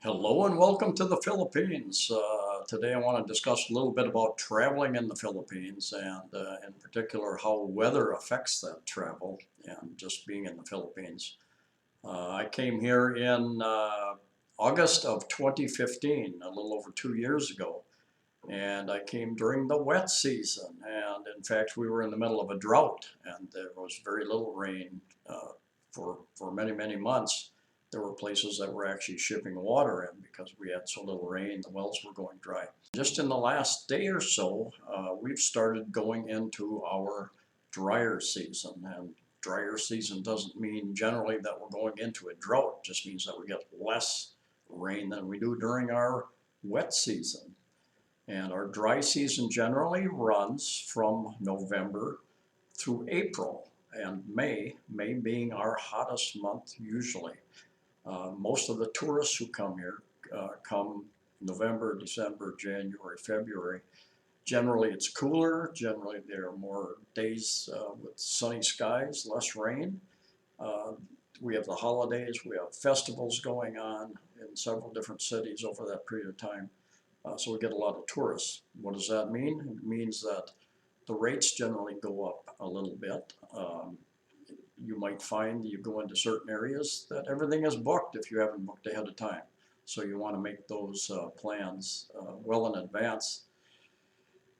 Hello and welcome to the Philippines. Today I want to discuss a little bit about traveling in the Philippines and in particular how weather affects that travel and just being in the Philippines. I came here in August of 2015, a little over 2 years ago, and I came during the wet season. And in fact, we were in the middle of a drought and there was very little rain for many, many months. There were places that were actually shipping water in because we had so little rain, the wells were going dry. Just in the last day or so, we've started going into our drier season. And drier season doesn't mean generally that we're going into a drought, it just means that we get less rain than we do during our wet season. And our dry season generally runs from November through April and May being our hottest month usually. Most of the tourists who come here come November, December, January, February. Generally it's cooler, generally there are more days with sunny skies, less rain. Uh, we have the holidays, we have festivals going on in several different cities over that period of time. So we get a lot of tourists. What does that mean? It means that the rates generally go up a little bit. You might find you go into certain areas that everything is booked if you haven't booked ahead of time. So you want to make those plans well in advance.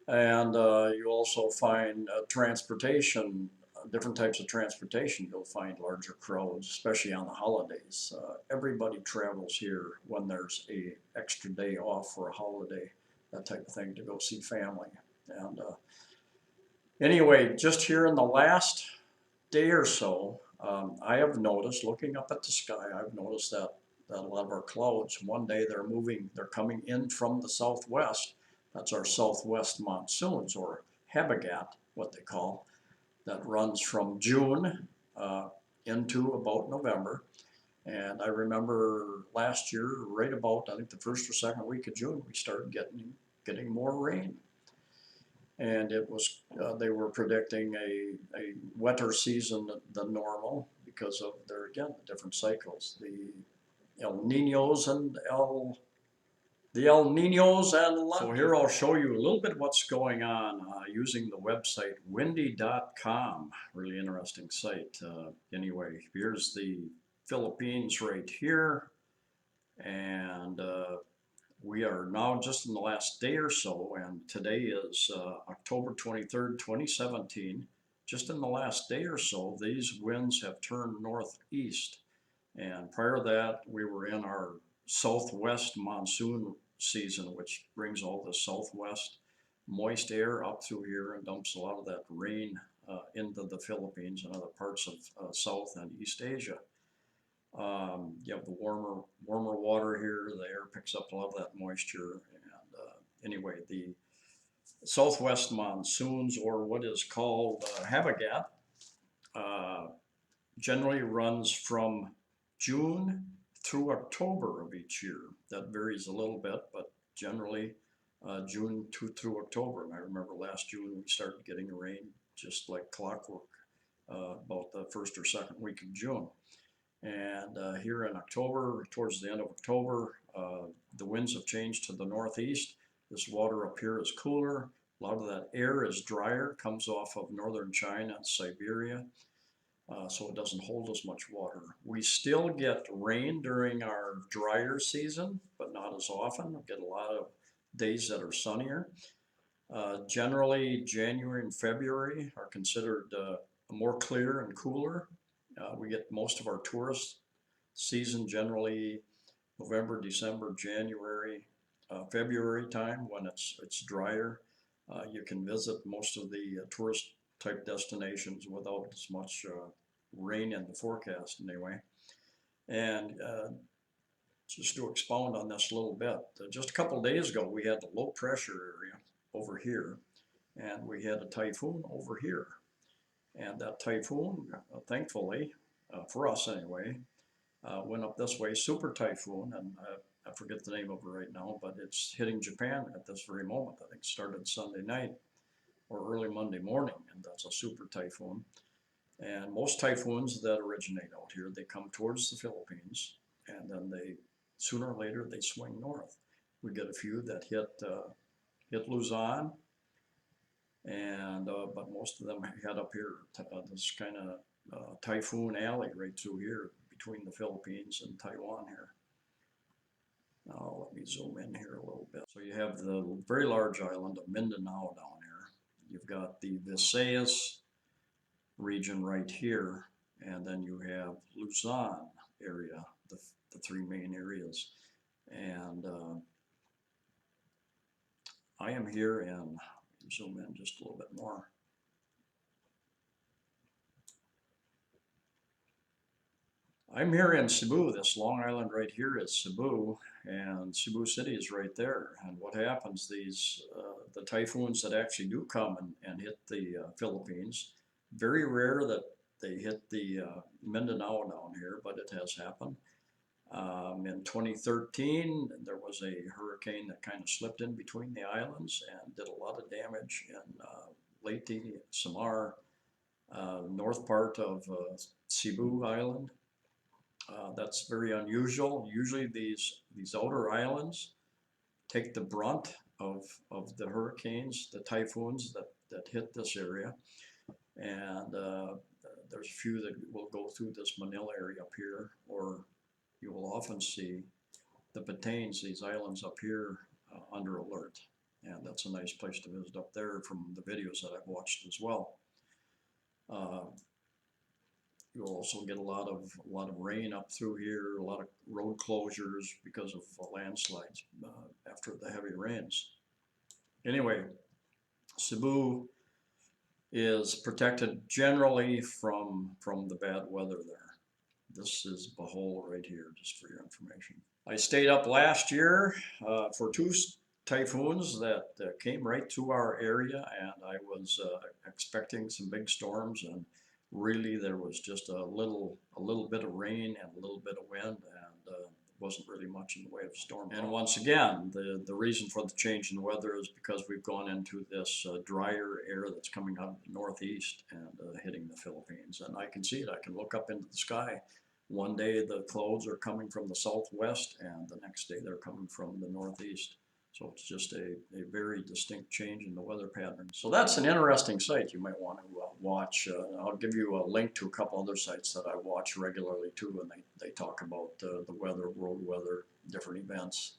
And you also find transportation, different types of transportation. You'll find larger crowds, especially on the holidays. Everybody travels here when there's a extra day off for a holiday, that type of thing, to go see family. And anyway, just here in the last day or so, I have noticed, looking up at the sky, I've noticed that a lot of our clouds, one day they're coming in from the southwest. That's our southwest monsoons, or habagat, what they call, that runs from June into about November. And I remember last year, right about, I think the first or second week of June, we started getting more rain. And it was they were predicting a wetter season than normal because of their, again, the different cycles, El Ninos and El Ninos and La. So here I'll show you a little bit what's going on using the website windy.com. Really interesting site. Anyway, here's the Philippines right here, and we are now just in the last day or so, and today is October 23rd, 2017. Just in the last day or so, these winds have turned northeast. And prior to that, we were in our southwest monsoon season, which brings all the southwest moist air up through here and dumps a lot of that rain into the Philippines and other parts of South and East Asia. You have the warmer water here. The air picks up a lot of that moisture. And anyway, the southwest monsoons, or what is called habagat, uh, generally runs from June through October of each year. That varies a little bit, but generally June through October. And I remember last June we started getting rain just like clockwork about the first or second week of June. And here in October, towards the end of October, the winds have changed to the northeast. This water up here is cooler. A lot of that air is drier, comes off of northern China and Siberia, so it doesn't hold as much water. We still get rain during our drier season, but not as often. We get a lot of days that are sunnier. Generally, January and February are considered more clear and cooler. We get most of our tourist season generally November, December, January, February time when it's drier. You can visit most of the tourist type destinations without as much rain in the forecast anyway. And just to expound on this a little bit, just a couple of days ago we had the low pressure area over here, and we had a typhoon over here. And that typhoon, thankfully, for us anyway, went up this way, super typhoon, and I forget the name of it right now, but it's hitting Japan at this very moment. I think it started Sunday night or early Monday morning, and that's a super typhoon. And most typhoons that originate out here, they come towards the Philippines, and then they sooner or later they swing north. We get a few that hit Luzon, and but most of them head up here to this kind of typhoon alley right through here between the Philippines and Taiwan here. Now let me zoom in here a little bit. So you have the very large island of Mindanao down here. You've got the Visayas region right here, and then you have Luzon area, the three main areas. And I am here in, zoom in just a little bit more. I'm here in Cebu. This Long Island right here is Cebu, and Cebu City is right there. And what happens, the typhoons that actually do come and hit the Philippines, very rare that they hit the Mindanao down here, but it has happened. In 2013, there was a hurricane that kind of slipped in between the islands and did a lot of damage in Leyte, Samar, north part of Cebu Island. That's very unusual. Usually these outer islands take the brunt of the hurricanes, the typhoons that hit this area. And there's a few that will go through this Manila area up here, or you will often see the Batanes, these islands up here, under alert. And that's a nice place to visit up there from the videos that I've watched as well. You'll also get a lot of rain up through here, a lot of road closures because of landslides after the heavy rains. Anyway, Cebu is protected generally from the bad weather there. This is Bohol right here, just for your information. I stayed up last year for two typhoons that came right through our area, and I was expecting some big storms, and really there was just a little bit of rain and a little bit of wind, and wasn't really much in the way of storm. And once again, the reason for the change in weather is because we've gone into this drier air that's coming out of the northeast and hitting the Philippines. And I can see it. I can look up into the sky. One day the clouds are coming from the southwest, and the next day they're coming from the northeast. So it's just a very distinct change in the weather pattern. So that's an interesting site you might want to watch. I'll give you a link to a couple other sites that I watch regularly too, and they talk about the weather, world weather, different events.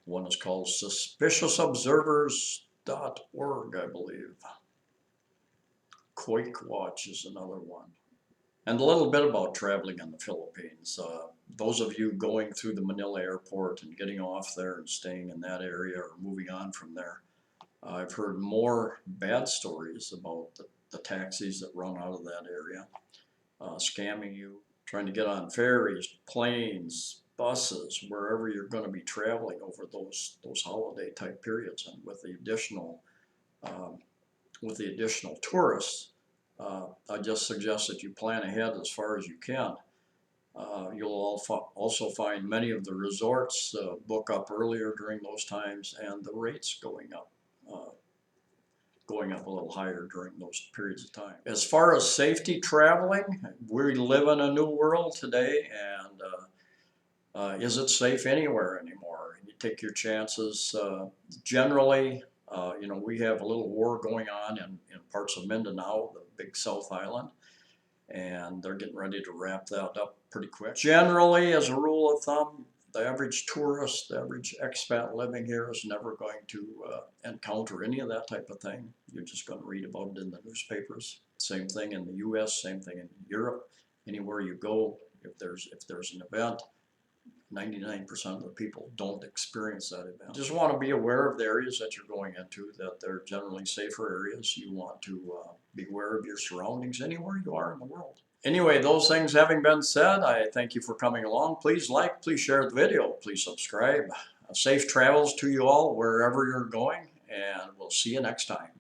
One is called suspiciousobservers.org, I believe. Quake Watch is another one. And a little bit about traveling in the Philippines. Those of you going through the Manila airport and getting off there and staying in that area or moving on from there, I've heard more bad stories about the taxis that run out of that area, scamming you, trying to get on ferries, planes, buses, wherever you're going to be traveling over those holiday type periods. And with the additional tourists, I just suggest that you plan ahead as far as you can. You'll also find many of the resorts book up earlier during those times, and the rates going up a little higher during those periods of time. As far as safety traveling, we live in a new world today, and is it safe anywhere anymore? You take your chances. Generally, we have a little war going on in parts of Mindanao, the big South Island, and they're getting ready to wrap that up pretty quick. Generally, as a rule of thumb, the average tourist, the average expat living here is never going to encounter any of that type of thing. You're just going to read about it in the newspapers. Same thing in the US, same thing in Europe. Anywhere you go, if there's an event, 99% of the people don't experience that event. Just want to be aware of the areas that you're going into, that they're generally safer areas. You want to be aware of your surroundings anywhere you are in the world. Anyway, those things having been said, I thank you for coming along. Please like, please share the video, please subscribe. Safe travels to you all wherever you're going, and we'll see you next time.